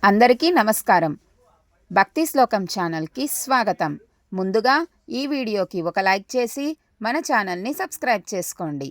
అందరికీ నమస్కారం. భక్తి శ్లోకం ఛానల్కి స్వాగతం. ముందుగా ఈ వీడియోకి ఒక లైక్ చేసి మన ఛానల్ని సబ్స్క్రైబ్ చేసుకోండి.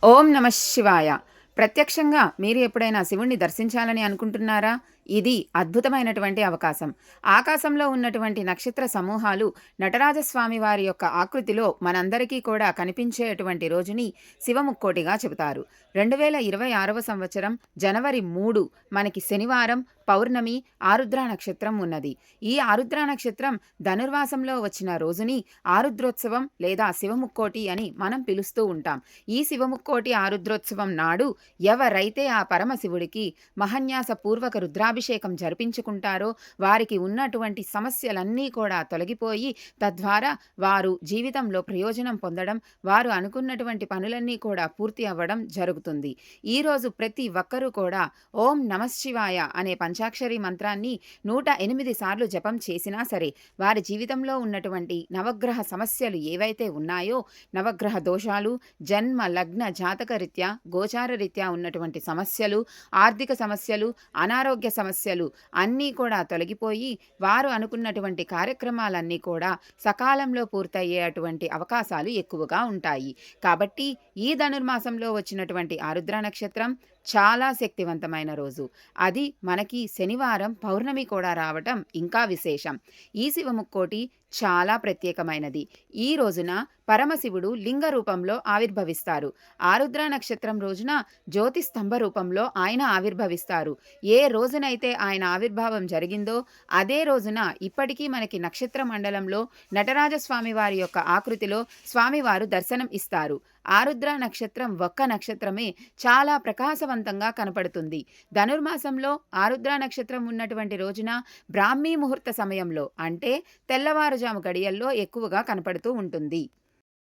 ఓం నమః శివాయ. ప్రత్యక్షంగా మీరు ఎప్పుడైనా శివుణ్ణి దర్శించాలని అనుకుంటున్నారా? ఇది అద్భుతమైనటువంటి అవకాశం. ఆకాశంలో ఉన్నటువంటి నక్షత్ర సమూహాలు నటరాజస్వామి వారి యొక్క ఆకృతిలో మనందరికీ కూడా కనిపించేటువంటి రోజుని శివముక్కోటిగా చెబుతారు. 2026వ సంవత్సరం జనవరి 3 మనకి శనివారం పౌర్ణమి ఆరుద్ర నక్షత్రం ఉన్నది. ఈ ఆరుద్ర నక్షత్రం ధనుర్మాసంలో వచ్చిన రోజుని ఆరుద్రోత్సవం లేదా శివముక్కోటి అని మనం పిలుస్తూ ఉంటాం. ఈ శివముక్కోటి ఆరుద్రోత్సవం నాడు ఎవరైతే ఆ పరమశివుడికి మహన్యాస పూర్వక రుద్రాభిషేకం జరిపించుకుంటారో వారికి ఉన్నటువంటి సమస్యలన్నీ కూడా తొలగిపోయి తద్వారా వారు జీవితంలో ప్రయోజనం పొందడం, వారు అనుకున్నటువంటి పనులన్నీ కూడా పూర్తి అవ్వడం జరుగుతుంది. ఈరోజు ప్రతి ఒక్కరూ కూడా ఓం నమః శివాయ అనే పంచాక్షరి మంత్రాన్ని 108 సార్లు జపం చేసినా సరే వారి జీవితంలో ఉన్నటువంటి నవగ్రహ సమస్యలు ఏవైతే ఉన్నాయో, నవగ్రహ దోషాలు, జన్మ లగ్న జాతక రీత్యా గోచార రీత్యా ఉన్నటువంటి సమస్యలు, ఆర్థిక సమస్యలు, అనారోగ్య సమస్యలు అన్నీ కూడా తొలగిపోయి వారు అనుకున్నటువంటి కార్యక్రమాలన్నీ కూడా సకాలంలో పూర్తయ్యేటువంటి అవకాశాలు ఎక్కువగా ఉంటాయి. కాబట్టి ఈ ధనుర్మాసంలో వచ్చినటువంటి ఆరుద్ర నక్షత్రం చాలా శక్తివంతమైన రోజు. అది మనకి శనివారం పౌర్ణమి కూడా రావటం ఇంకా విశేషం. ఈ శివముక్కోటి చాలా ప్రత్యేకమైనది. ఈ రోజున పరమశివుడు లింగ రూపంలో ఆవిర్భవిస్తారు. ఆరుద్ర నక్షత్రం రోజున జ్యోతి స్తంభ రూపంలో ఆయన ఆవిర్భవిస్తారు. ఏ రోజునైతే ఆయన ఆవిర్భావం జరిగిందో అదే రోజున ఇప్పటికీ మనకి నక్షత్ర మండలంలో నటరాజస్వామి వారి యొక్క ఆకృతిలో స్వామివారు దర్శనం ఇస్తారు. ఆరుద్ర నక్షత్రం ఒక్క నక్షత్రమే చాలా ప్రకాశవంతంగా కనపడుతుంది. ధనుర్మాసంలో ఆరుద్ర నక్షత్రం ఉన్నటువంటి రోజున బ్రాహ్మీ ముహూర్త సమయంలో అంటే తెల్లవారుజాము గడియల్లో ఎక్కువగా కనపడుతూ ఉంటుంది.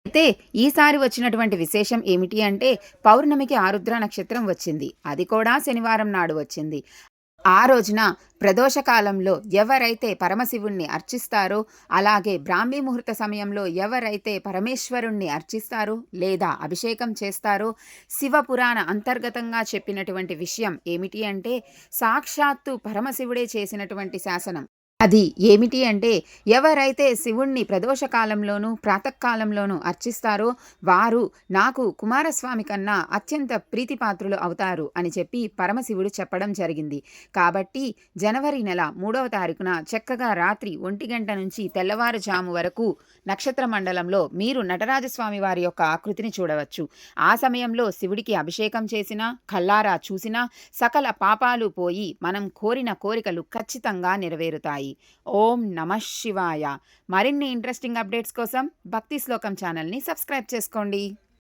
అయితే ఈసారి వచ్చినటువంటి విశేషం ఏమిటి అంటే పౌర్ణమికి ఆరుద్ర నక్షత్రం వచ్చింది. అది కూడా శనివారం నాడు వచ్చింది. ఆ రోజున ప్రదోషకాలంలో ఎవరైతే పరమశివుణ్ణి అర్చిస్తారో, అలాగే బ్రాహ్మీ ముహూర్త సమయంలో ఎవరైతే పరమేశ్వరుణ్ణి అర్చిస్తారో లేదా అభిషేకం చేస్తారో, శివపురాణ అంతర్గతంగా చెప్పినటువంటి విషయం ఏమిటి అంటే సాక్షాత్తు పరమశివుడే చేసినటువంటి శాసనం. అది ఏమిటి అంటే ఎవరైతే శివుణ్ణి ప్రదోషకాలంలోనూ ప్రాతకాలంలోనూ అర్చిస్తారో వారు నాకు కుమారస్వామి కన్నా అత్యంత ప్రీతిపాత్రులు అవుతారు అని చెప్పి పరమశివుడు చెప్పడం జరిగింది. కాబట్టి జనవరి నెల 3వ తారీఖున చక్కగా రాత్రి 1 గంట నుంచి తెల్లవారుజాము వరకు నక్షత్ర మండలంలో మీరు నటరాజస్వామి వారి యొక్క ఆకృతిని చూడవచ్చు. ఆ సమయంలో శివుడికి అభిషేకం చేసినా కల్లారా చూసినా సకల పాపాలు పోయి మనం కోరిన కోరికలు ఖచ్చితంగా నెరవేరుతాయి. ఓం నమః శివాయ. మరిన్ని ఇంట్రెస్టింగ్ అప్డేట్స్ కోసం భక్తి శ్లోకం ఛానల్ని సబ్స్క్రైబ్ చేసుకోండి.